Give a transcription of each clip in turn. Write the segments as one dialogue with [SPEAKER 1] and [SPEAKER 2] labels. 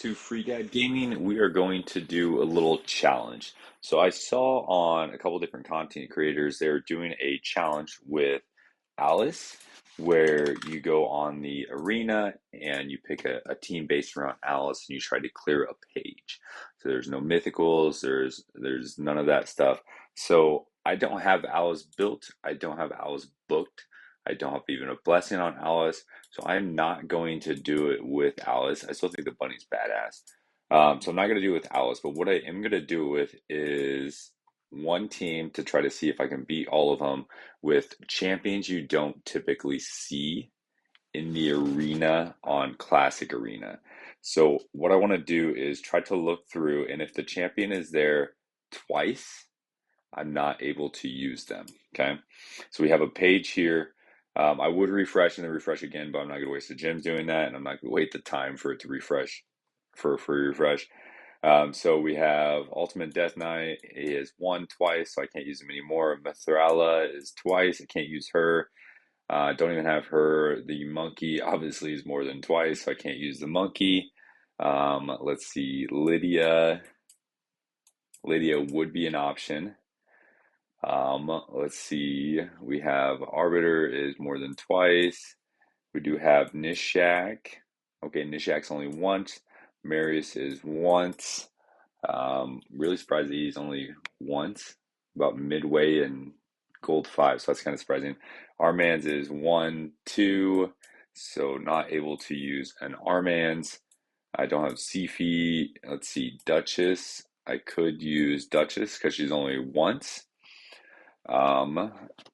[SPEAKER 1] to Free Dad Gaming. We are going to do a little challenge. So I saw on a couple different content creators, they're doing a challenge with Alice, where you go on the arena and you pick a team based around Alice and you try to clear a page. So there's no mythicals, there's none of that stuff. So I don't have Alice built, I don't have Alice booked, I don't have even a blessing on Alice. So I'm not going to do it with Alice. I still think the bunny's badass. So I'm not going to do it with Alice, but what I am going to do with is one team to try to see if I can beat all of them with champions you don't typically see in the arena on Classic Arena. So what I want to do is try to look through, and if the champion is there twice, I'm not able to use them. Okay, so we have a page here. I would refresh and then refresh again, but I'm not going to waste the gems doing that, and I'm not going to wait the time for it to refresh for a free refresh. So we have Ultimate Death Knight is one twice, so I can't use him anymore. Mithrala is twice, I can't use her. Don't even have her. The monkey obviously is more than twice, so I can't use the monkey. Let's see, Lydia. Lydia would be an option. Let's see. We have Arbiter is more than twice. We do have Nishak. Okay, Nishak's only once. Marius is once. Really surprised that he's only once, about midway in gold 5, so that's kind of surprising. Arman's is 1, 2, so not able to use an Arman's. I don't have Sifi. Let's see, Duchess. I could use Duchess because she's only once. Um,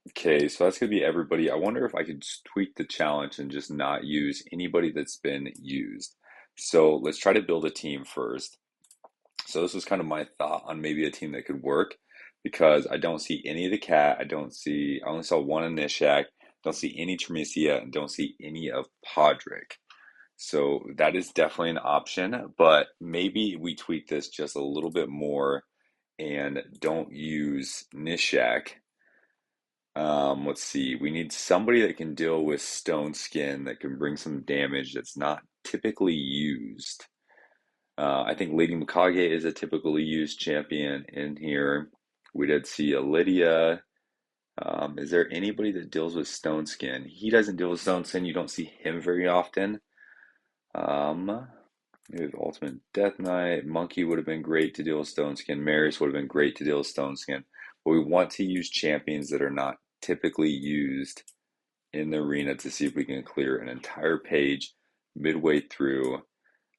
[SPEAKER 1] okay, so that's gonna be everybody. I wonder if I could just tweak the challenge and just not use anybody that's been used. So let's try to build a team first. So this was kind of my thought on maybe a team that could work because I don't see any of the cat. I only saw one in Nishak, don't see any Tremisia, and don't see any of Podrick. So that is definitely an option, but maybe we tweak this just a little bit more and don't use Nishak. Let's see. We need somebody that can deal with stone skin that can bring some damage that's not typically used. I think Lady Mikage is a typically used champion in here. We did see a Lydia. Is there anybody that deals with stone skin? He doesn't deal with stone skin. You don't see him very often. We have Ultimate Death Knight. Monkey would have been great to deal with stone skin. Marius would have been great to deal with stone skin. But we want to use champions that are not typically used in the arena to see if we can clear an entire page midway through.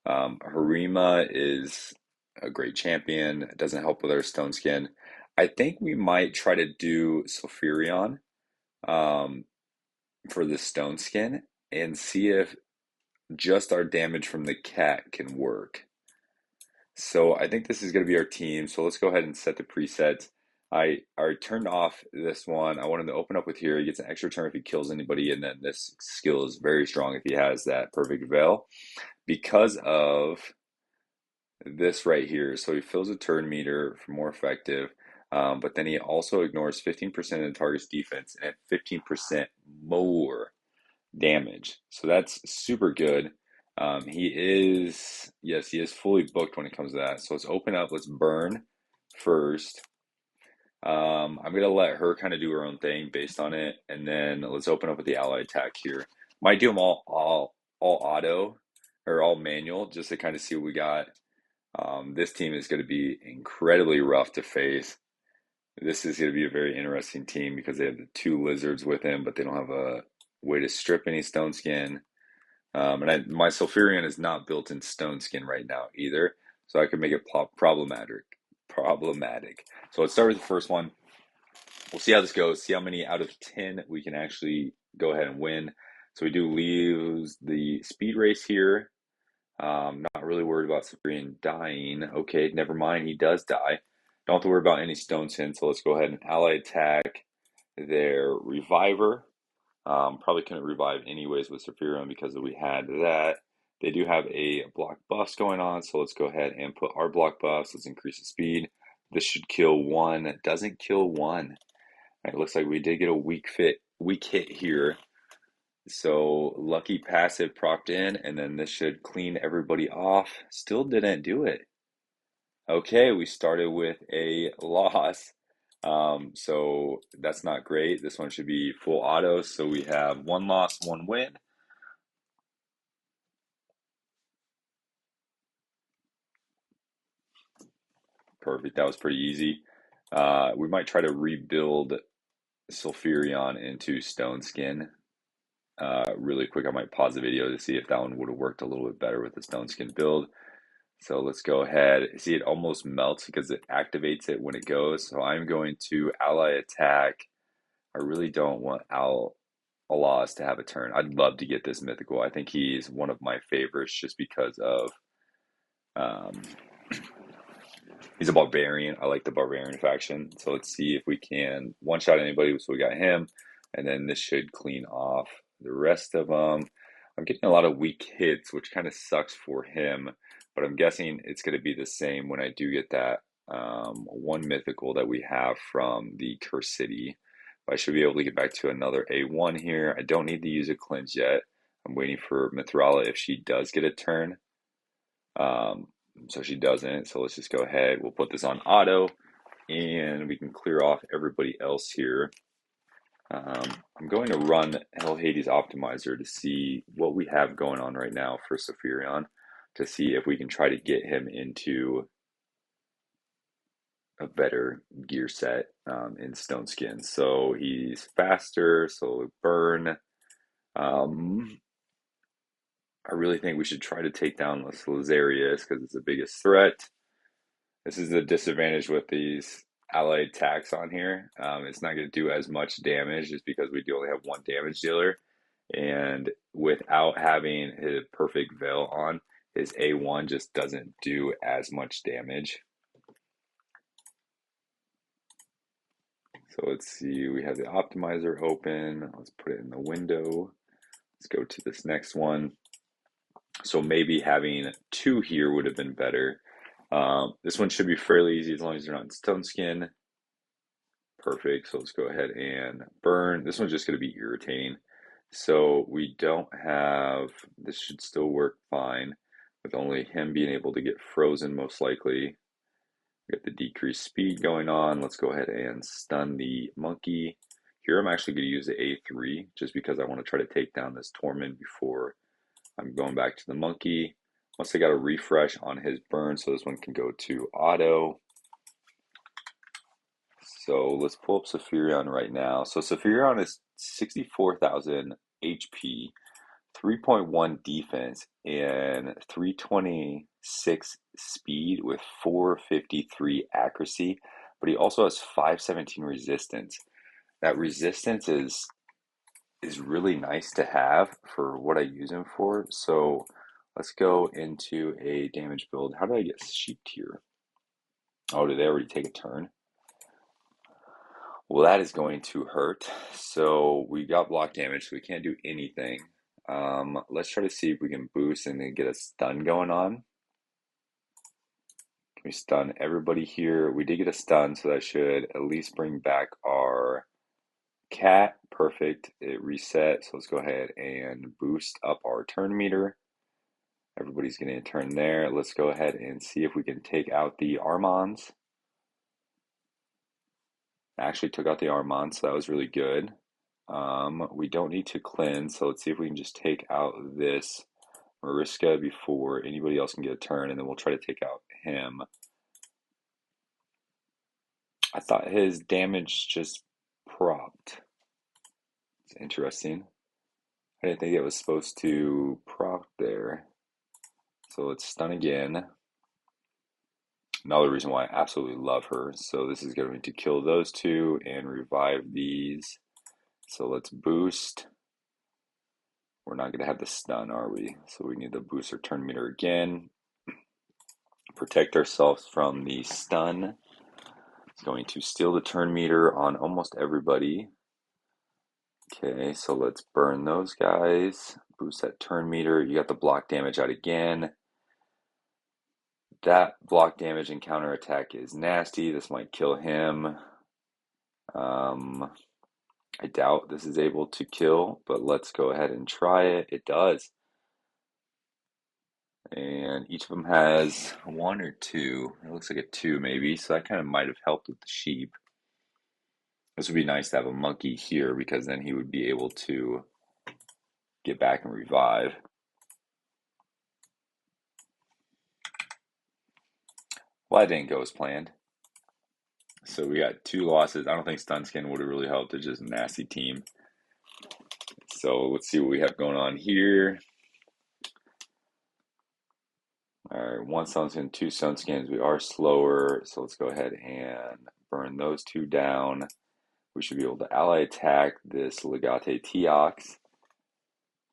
[SPEAKER 1] Harima is a great champion. It doesn't help with our stone skin. I think we might try to do Sulfurion um, for the stone skin and see if just our damage from the cat can work. So I think this is going to be our team. So let's go ahead and set the presets. I turned off this one. I want him to open up with here. He gets an extra turn if he kills anybody, and then this skill is very strong if he has that perfect veil. Because of this right here, so he fills a turn meter for more effective, but then he also ignores 15% of the target's defense and 15% more damage. So that's super good. Yes, he is fully booked when it comes to that. So let's open up, let's burn first. I'm gonna let her kind of do her own thing based on it, and then let's open up with the ally attack here. Might do them all auto or all manual just to kind of see what we got. This team is going to be incredibly rough to face. This is going to be a very interesting team because they have the two lizards with him, but they don't have a way to strip any stone skin. My Sulfurion is not built in stone skin right now either, so I could make it problematic. Problematic. So let's start with the first one. We'll see how this goes. See how many out of 10 we can actually go ahead and win. So we do lose the speed race here. Not really worried about Sulfurion dying. Okay, never mind. He does die. Don't have to worry about any stone skin. So let's go ahead and ally attack their reviver. Probably couldn't revive anyways with Sulfurion because we had that. They do have a block buffs going on, so let's go ahead and put our block buffs. Let's increase the speed. This should kill one. It doesn't kill one. It looks like we did get a weak hit here. So lucky passive propped in, and then this should clean everybody off. Still didn't do it. Okay, we started with a loss. So that's not great. This one should be full auto. So we have one loss, one win. Perfect. That was pretty easy. We might try to rebuild Sulfurion into Stone Skin. Really quick, I might pause the video to see if that one would have worked a little bit better with the Stone Skin build. So let's go ahead. See, it almost melts because it activates it when it goes. So I'm going to ally attack. I really don't want Alas to have a turn. I'd love to get this mythical. I think he's one of my favorites just because of um, he's a barbarian. I like the barbarian faction. So let's see if we can one shot anybody. So we got him, and then this should clean off the rest of them. I'm getting a lot of weak hits, which kind of sucks for him, but I'm guessing it's going to be the same when I do get that one mythical that we have from the Curse City. But I should be able to get back to another A1 here. I don't need to use a cleanse yet. I'm waiting for Mithrala if she does get a turn. Um, so she doesn't. So let's just go ahead. We'll put this on auto and we can clear off everybody else here. I'm going to run Hell Hades Optimizer to see what we have going on right now for Sulfurion to see if we can try to get him into a better gear set in Stone Skin. So he's faster, so burn. I really think we should try to take down this Lazarius because it's the biggest threat. This is the disadvantage with these allied attacks on here. It's not going to do as much damage just because we do only have one damage dealer. And without having his perfect veil on, his A1 just doesn't do as much damage. So let's see, we have the optimizer open. Let's put it in the window. Let's go to this next one. So maybe having two here would have been better. This one should be fairly easy as long as you're not in Stone Skin. Perfect. So let's go ahead and burn. This one's just going to be irritating. So we don't have, this should still work fine with only him being able to get frozen most likely. We got the decreased speed going on. Let's go ahead and stun the monkey. Here I'm actually going to use the A3 just because I want to try to take down this Torment before I'm going back to the monkey. Once I got a refresh on his burn, so this one can go to auto. So let's pull up Sulfurion right now. So Sulfurion is 64,000 HP, 3.1 defense, and 326 speed with 453 accuracy. But he also has 517 resistance. That resistance is really nice to have for what I use him for. So let's go into a damage build. How did I get sheeped here? Oh, did they already take a turn? Well, that is going to hurt. So we got block damage, so we can't do anything. Let's try to see if we can boost and then get a stun going on. Can we stun everybody here? We did get a stun, so that should at least bring back our cat. Perfect. It reset. So let's go ahead and boost up our turn meter. Everybody's getting a turn there. Let's go ahead and see if we can take out the Armons. Actually took out the Armand, so that was really good. We don't need to cleanse, so let's see if we can just take out this Mariska before anybody else can get a turn, and then we'll try to take out him. I thought his damage just propped. It's interesting. I didn't think it was supposed to prop there. So let's stun again. Another reason why I absolutely love her. So this is going to kill those two and revive these. So let's boost. We're not going to have the stun, are we? So we need the boost our turn meter again. Protect ourselves from the stun. It's going to steal the turn meter on almost everybody. Okay, so let's burn those guys. Boost that turn meter. You got the block damage out again. That block damage and counter attack is nasty. This might kill him. I doubt this is able to kill, but let's go ahead and try it. It does. And each of them has one or two. It looks like a two maybe, so that kind of might have helped with the sheep. This would be nice to have a monkey here because then he would be able to get back and revive. Well, that didn't go as planned. So we got two losses. I don't think Stunskin would have really helped. It's just a nasty team. So let's see what we have going on here. All right, one Sunskin, two Sunskins. We are slower, so let's go ahead and burn those two down. We should be able to ally attack this Legate Teox.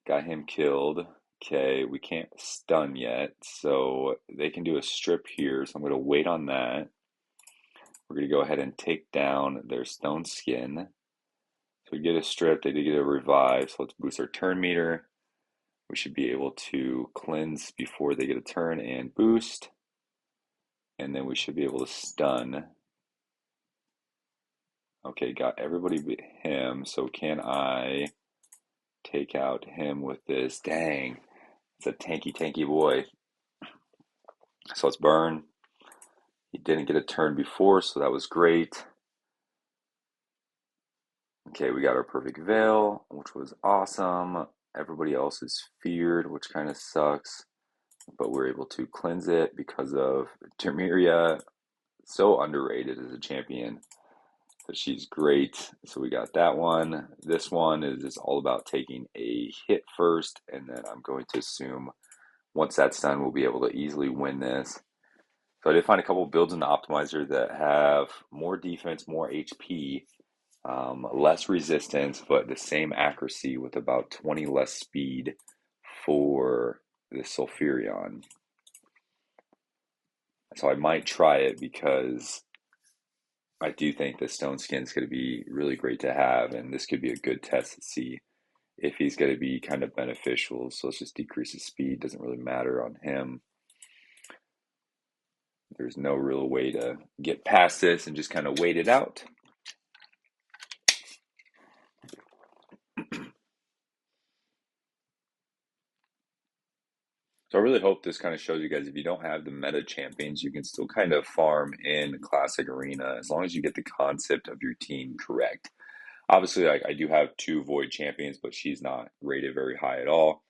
[SPEAKER 1] Got him killed. Okay, we can't stun yet, so they can do a strip here, so I'm going to wait on that. We're going to go ahead and take down their Stone Skin. So we get a strip, they did get a revive, so let's boost our turn meter. We should be able to cleanse before they get a turn and boost. And then we should be able to stun. Okay, got everybody but him, so can I take out him with this? Dang, it's a tanky boy. So let's burn. He didn't get a turn before, so that was great. Okay, we got our perfect veil, which was awesome. Everybody else is feared, which kind of sucks, but we're able to cleanse it because of Temeria. So underrated as a champion, but she's great. So we got that one. This one is just all about taking a hit first, and then I'm going to assume once that's done, we'll be able to easily win this. So I did find a couple builds in the optimizer that have more defense, more HP, less resistance, but the same accuracy with about 20 less speed for the Sulfurion. So I might try it because I do think the Stone Skin is going to be really great to have, and this could be a good test to see if he's going to be kind of beneficial. So let's just decrease his speed. Doesn't really matter on him. There's no real way to get past this and just kind of wait it out. So I really hope this kind of shows you guys if you don't have the meta champions, you can still kind of farm in Classic Arena as long as you get the concept of your team correct. Obviously, like I do have two Void champions, but she's not rated very high at all.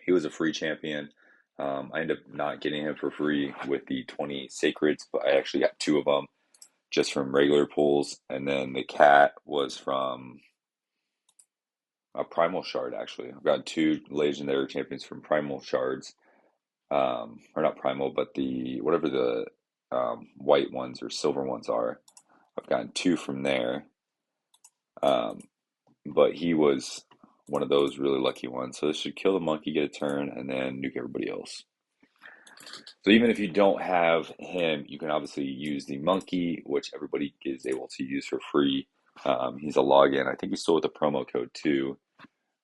[SPEAKER 1] He was a free champion. I ended up not getting him for free with the 20 Sacreds, but I actually got two of them just from regular pulls. And then the cat was from a Primal Shard, actually. I've got two Legendary champions from Primal Shards. Or not Primal, but the whatever the white ones or silver ones are. I've gotten two from there. But he was one of those really lucky ones. So this should kill the monkey, get a turn, and then nuke everybody else. So even if you don't have him, you can obviously use the monkey, which everybody is able to use for free. He's a login. I think he's still with the promo code too.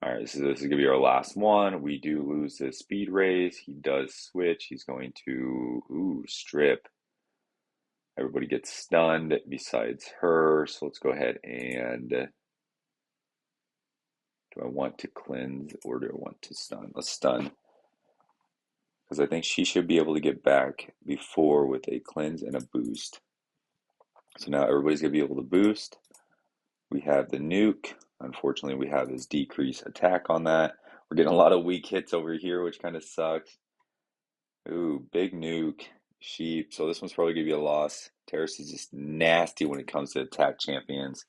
[SPEAKER 1] All right, so this is gonna be our last one. We do lose the speed raise. He does switch. He's going to strip. Everybody gets stunned besides her. So let's go ahead and do I want to cleanse or do I want to stun? Let's stun. Because I think she should be able to get back before with a cleanse and a boost. So now everybody's going to be able to boost. We have the nuke. Unfortunately, we have this decreased attack on that. We're getting a lot of weak hits over here, which kind of sucks. Ooh, big nuke. Sheep. So this one's probably going to be a loss. Terrace is just nasty when it comes to attack champions.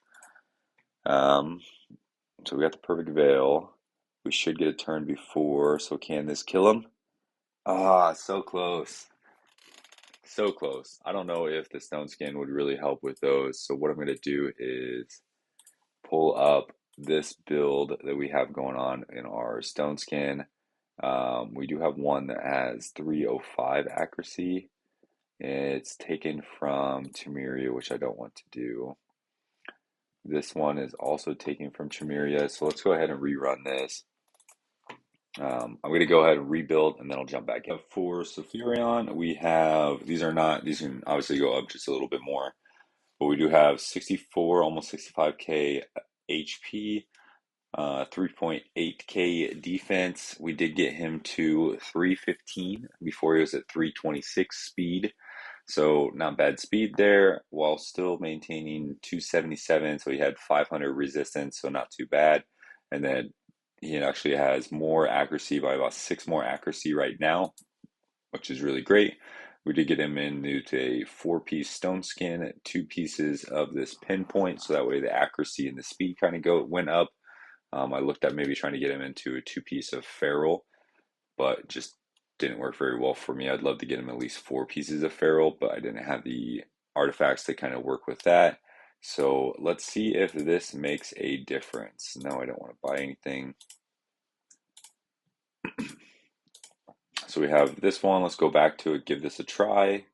[SPEAKER 1] So we got the perfect veil. We should get a turn before. So can this kill him? Ah, so close. So close. I don't know if the Stone Skin would really help with those. So what I'm going to do is pull up this build that we have going on in our Stone Skin. We do have one that has 305 accuracy. It's taken from Temeria, which I don't want to do. This one is also taken from Temeria. So let's go ahead and rerun this. I'm going to go ahead and rebuild and then I'll jump back in. For Sulfurion, we have, these can obviously go up just a little bit more, but we do have 64, almost 65k HP, 3.8k defense. We did get him to 315 before he was at 326 speed. So not bad speed there while still maintaining 277. So he had 500 resistance, so not too bad. And then he actually has more accuracy by about 6 more accuracy right now, which is really great. We did get him into a 4-piece stone skin, 2 pieces of this pinpoint, so that way the accuracy and the speed kind of went up. I looked at maybe trying to get him into a 2-piece of feral, but just didn't work very well for me. I'd love to get him at least 4 pieces of feral, but I didn't have the artifacts to kind of work with that. So let's see if this makes a difference. No, I don't want to buy anything. So we have this one. Let's go back to it, give this a try.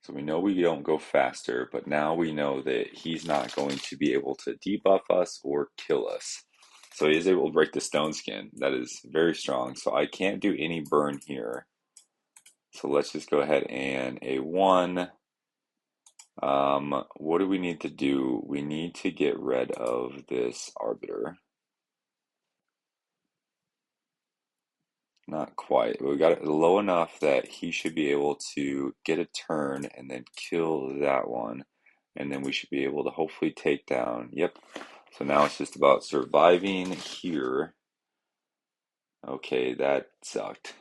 [SPEAKER 1] So we know we don't go faster, but now we know that he's not going to be able to debuff us or kill us. So he is able to break the stone skin. That is very strong. So I can't do any burn here. So let's just go ahead and A1. What do we need to do? We need to get rid of this Arbiter. Not quite. We got it low enough that he should be able to get a turn and then kill that one. And then we should be able to hopefully take down. Yep. So now it's just about surviving here. Okay, that sucked.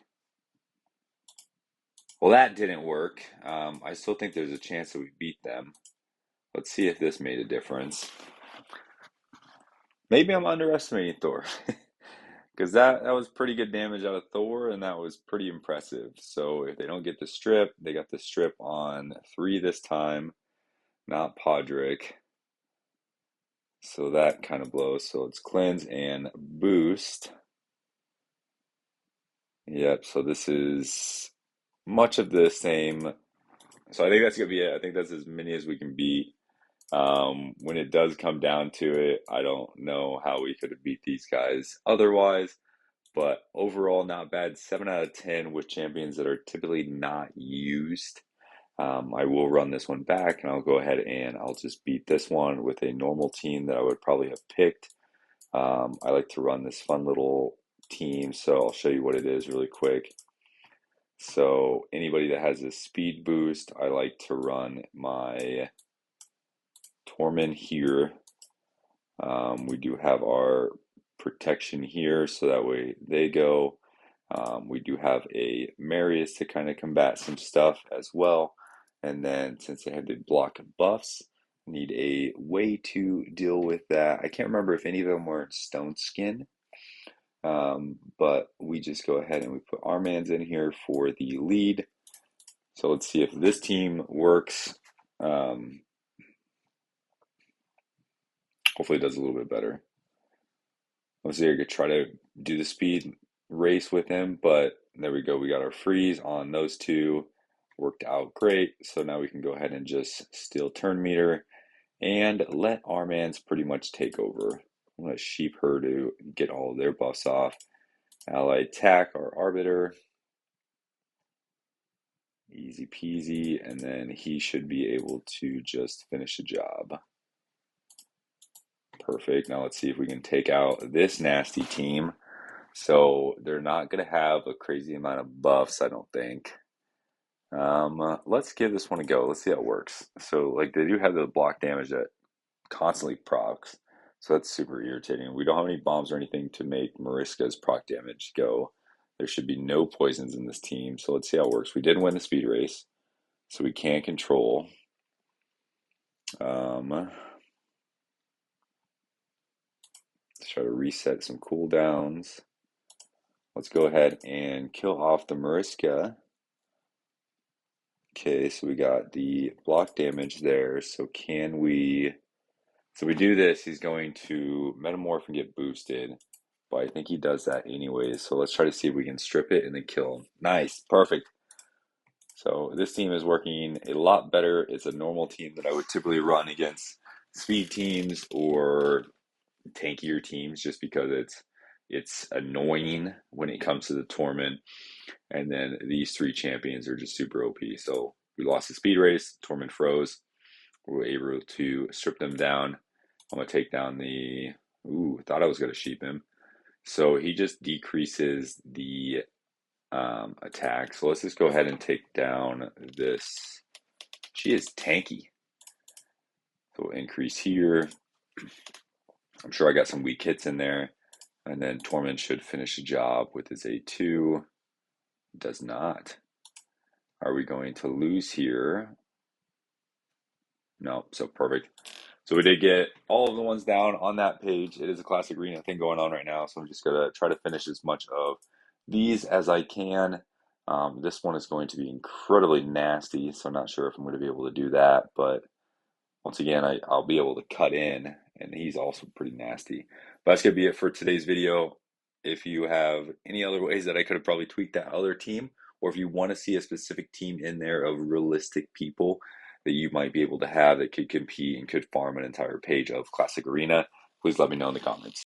[SPEAKER 1] Well, that didn't work. I still think there's a chance that we beat them. Let's see if this made a difference. Maybe I'm underestimating Thor. Because that was pretty good damage out of Thor, and that was pretty impressive. So if they don't get the strip, they got the strip on 3 this time, not Podrick. So that kind of blows. So it's cleanse and boost. Yep, so this is much of the same. So I think that's gonna be it. I think that's as many as we can beat. When it does come down to it, I don't know how we could have beat these guys otherwise. But overall, not bad. 7 out of 10 with champions that are typically not used. I will run this one back and I'll go ahead and I'll just beat this one with a normal team that I would probably have picked. I like to run this fun little team, so I'll show you what it is really quick. So anybody that has a speed boost, I like to run my Torment here. We do have our protection here, so that way they go. We do have a Marius to kind of combat some stuff as well. And then since they have the block of buffs, need a way to deal with that. I can't remember if any of them were Stone Skin, but we just go ahead and we put Armands in here for the lead. So let's see if this team works. Hopefully it does a little bit better. Let's see, I could try to do the speed race with him, but there we go. We got our freeze on those two. Worked out great. So now we can go ahead and just steal turn meter and let Armands pretty much take over. I'm going to sheep her to get all of their buffs off. Ally attack our Arbiter. Easy peasy. And then he should be able to just finish the job. Perfect. Now let's see if we can take out this nasty team. So they're not going to have a crazy amount of buffs, I don't think. Let's give this one a go. Let's see how it works. So like they do have the block damage that constantly procs. So that's super irritating. We don't have any bombs or anything to make Mariska's proc damage go. There should be no poisons in this team. So let's see how it works. We did win the speed race. So we can control. Let's try to reset some cooldowns. Let's go ahead and kill off the Mariska. Okay, so we got the block damage there. So can we... So we do this, he's going to metamorph and get boosted. But I think he does that anyways. So let's try to see if we can strip it and then kill him. Nice, perfect. So this team is working a lot better. It's a normal team that I would typically run against speed teams or tankier teams just because it's annoying when it comes to the Torment. And then these 3 champions are just super OP. So we lost the speed race, Torment froze. we're able to strip them down. I'm going to take down the, ooh, thought I was going to sheep him. So he just decreases the attack. So let's just go ahead and take down this. She is tanky. So we'll increase here. I'm sure I got some weak hits in there. And then Tormund should finish the job with his A2. Does not. Are we going to lose here? No, so perfect. So we did get all of the ones down on that page. It is a classic arena thing going on right now, so I'm just gonna try to finish as much of these as I can. This one is going to be incredibly nasty, so I'm not sure if I'm going to be able to do that, but once again, I'll be able to cut in, and he's also pretty nasty. But that's going to be it for today's video. If you have any other ways that I could have probably tweaked that other team, or if you want to see a specific team in there of realistic people that you might be able to have that could compete and could farm an entire page of Classic Arena, please let me know in the comments.